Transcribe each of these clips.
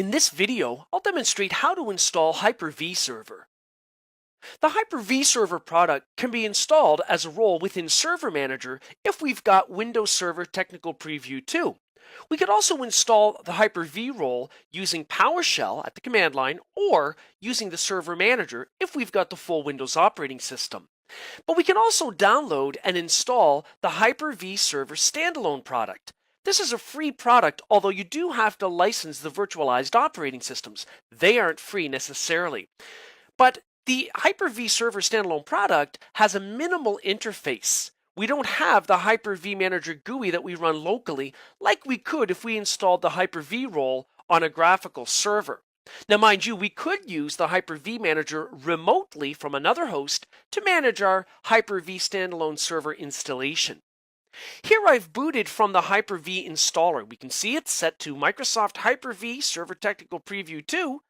In this video, I'll demonstrate how to install Hyper-V Server. The Hyper-V Server product can be installed as a role within Server Manager if we've got Windows Server Technical Preview 2. We could also install the Hyper-V role using PowerShell at the command line or using the Server Manager if we've got the full Windows operating system. But we can also download and install the Hyper-V Server standalone product. This is a free product, although you do have to license the virtualized operating systems. They aren't free necessarily. But the Hyper-V Server standalone product has a minimal interface. We don't have the Hyper-V Manager GUI that we run locally like we could if we installed the Hyper-V role on a graphical server. Now, mind you, we could use the Hyper-V Manager remotely from another host to manage our Hyper-V standalone server installation. Here I've booted from the Hyper-V installer. We can see it's set to Microsoft Hyper-V Server Technical Preview 2,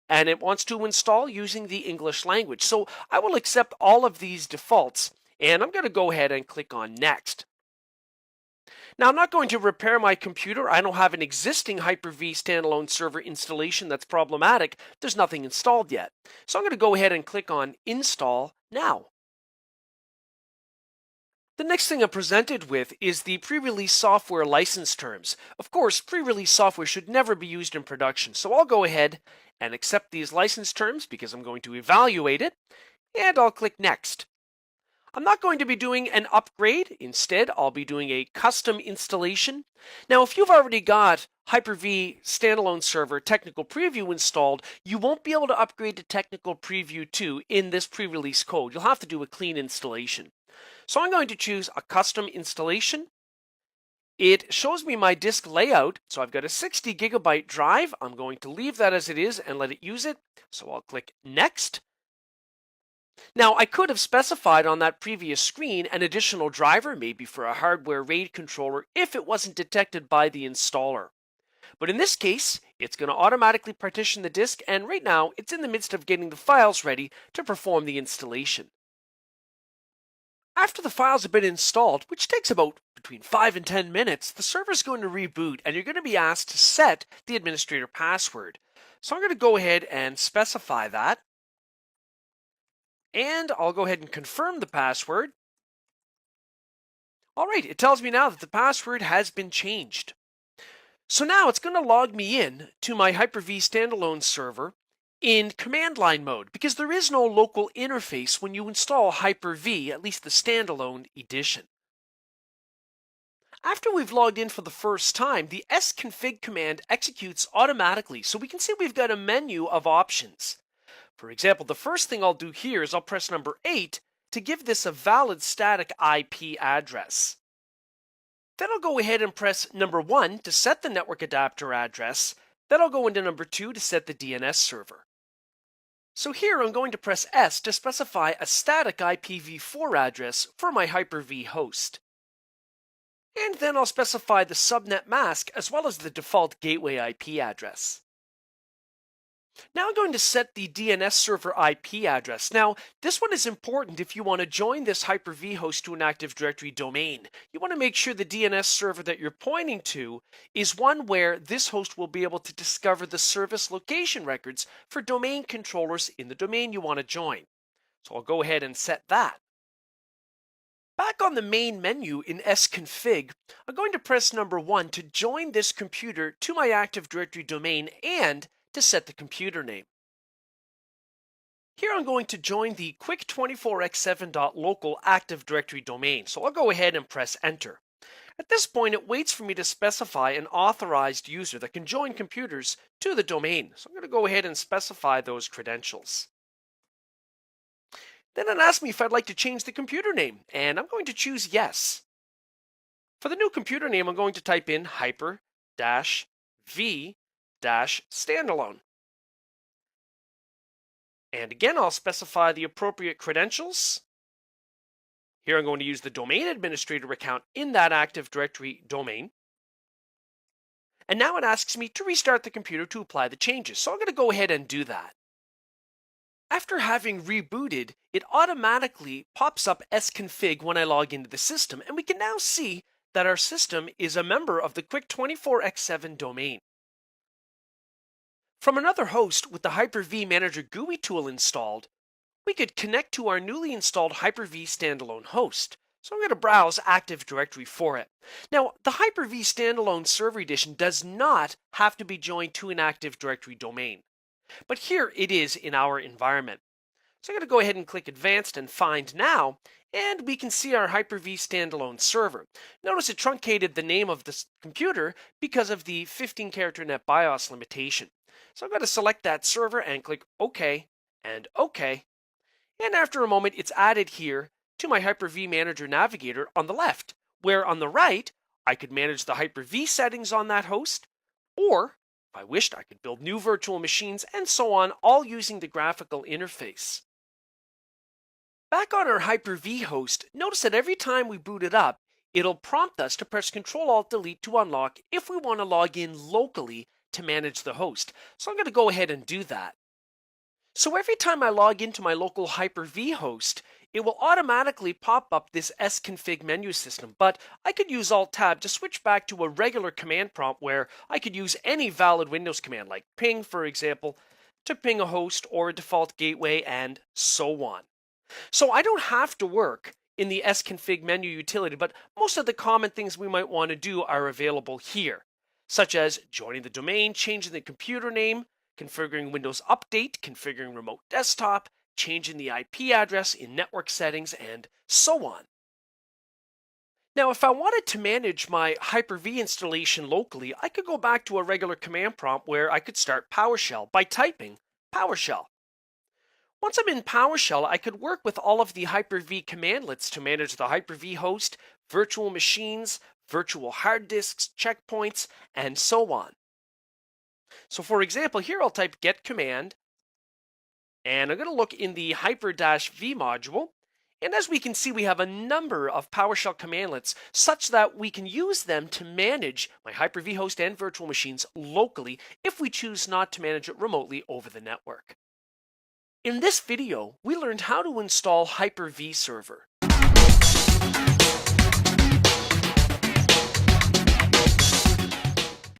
and it wants to install using the English language. So I will accept all of these defaults, and I'm going to go ahead and click on Next. Now, I'm not going to repair my computer. I don't have an existing Hyper-V standalone server installation that's problematic. There's nothing installed yet. So I'm going to go ahead and click on Install Now. The next thing I'm presented with is the pre-release software license terms. Of course, pre-release software should never be used in production, so I'll go ahead and accept these license terms because I'm going to evaluate it, and I'll click Next. I'm not going to be doing an upgrade. Instead, I'll be doing a custom installation. Now, if you've already got Hyper-V Standalone Server Technical Preview installed, you won't be able to upgrade to Technical Preview 2 in this pre-release code. You'll have to do a clean installation. So I'm going to choose a custom installation. It shows me my disk layout. So I've got a 60 gigabyte drive. I'm going to leave that as it is and let it use it. So I'll click Next. Now, I could have specified on that previous screen an additional driver, maybe for a hardware RAID controller, if it wasn't detected by the installer. But in this case, it's going to automatically partition the disk, and right now, it's in the midst of getting the files ready to perform the installation. After the files have been installed, which takes about between 5 and 10 minutes, the server is going to reboot, and you're going to be asked to set the administrator password. So I'm going to go ahead and specify that. And I'll go ahead and confirm the password. All right, it tells me now that the password has been changed. So now it's going to log me in to my Hyper-V standalone server in command line mode because there is no local interface when you install Hyper-V, at least the standalone edition. After we've logged in for the first time, the sconfig command executes automatically, so we can see we've got a menu of options. For example, the first thing I'll do here is I'll press number 8 to give this a valid static IP address. Then I'll go ahead and press number 1 to set the network adapter address. Then I'll go into number 2 to set the DNS server. So here I'm going to press S to specify a static IPv4 address for my Hyper-V host. And then I'll specify the subnet mask as well as the default gateway IP address. Now I'm going to set the DNS server IP address. Now, this one is important if you want to join this Hyper-V host to an Active Directory domain. You want to make sure the DNS server that you're pointing to is one where this host will be able to discover the service location records for domain controllers in the domain you want to join. So I'll go ahead and set that. Back on the main menu in sconfig, I'm going to press number 1 to join this computer to my Active Directory domain and to set the computer name. Here I'm going to join the quick24x7.local Active Directory domain, so I'll go ahead and press enter. At this point, it waits for me to specify an authorized user that can join computers to the domain, so I'm going to go ahead and specify those credentials. Then it asks me if I'd like to change the computer name, and I'm going to choose yes. For the new computer name, I'm going to type in Hyper-V-standalone. And again, I'll specify the appropriate credentials. Here I'm going to use the domain administrator account in that Active Directory domain. And now it asks me to restart the computer to apply the changes, so I'm going to go ahead and do that. After having rebooted, it automatically pops up sconfig when I log into the system, and we can now see that our system is a member of the Quick24x7 domain. From another host with the Hyper-V Manager GUI tool installed, we could connect to our newly installed Hyper-V standalone host. So I'm going to browse Active Directory for it. Now, the Hyper-V standalone server edition does not have to be joined to an Active Directory domain, but here it is in our environment. So I'm going to go ahead and click Advanced and Find Now, and we can see our Hyper-V standalone server. Notice it truncated the name of this computer because of the 15-character NetBIOS limitation. So I'm going to select that server and click OK and OK. And after a moment, it's added here to my Hyper-V Manager Navigator on the left, where on the right, I could manage the Hyper-V settings on that host, or if I wished, I could build new virtual machines and so on, all using the graphical interface. Back on our Hyper-V host, notice that every time we boot it up, it'll prompt us to press Ctrl-Alt-Delete to unlock if we want to log in locally to manage the host. So I'm going to go ahead and do that. So every time I log into my local Hyper-V host, it will automatically pop up this sconfig menu system, but I could use Alt-Tab to switch back to a regular command prompt where I could use any valid Windows command, like ping, for example, to ping a host or a default gateway, and so on. So I don't have to work in the sconfig menu utility, but most of the common things we might want to do are available here, such as joining the domain, changing the computer name, configuring Windows Update, configuring remote desktop, changing the IP address in network settings, and so on. Now, if I wanted to manage my Hyper-V installation locally, I could go back to a regular command prompt where I could start PowerShell by typing PowerShell. Once I'm in PowerShell, I could work with all of the Hyper-V commandlets to manage the Hyper-V host, virtual machines, virtual hard disks, checkpoints, and so on. So for example, here I'll type get command, and I'm going to look in the Hyper-V module, and as we can see, we have a number of PowerShell commandlets such that we can use them to manage my Hyper-V host and virtual machines locally if we choose not to manage it remotely over the network. In this video, we learned how to install Hyper-V Server.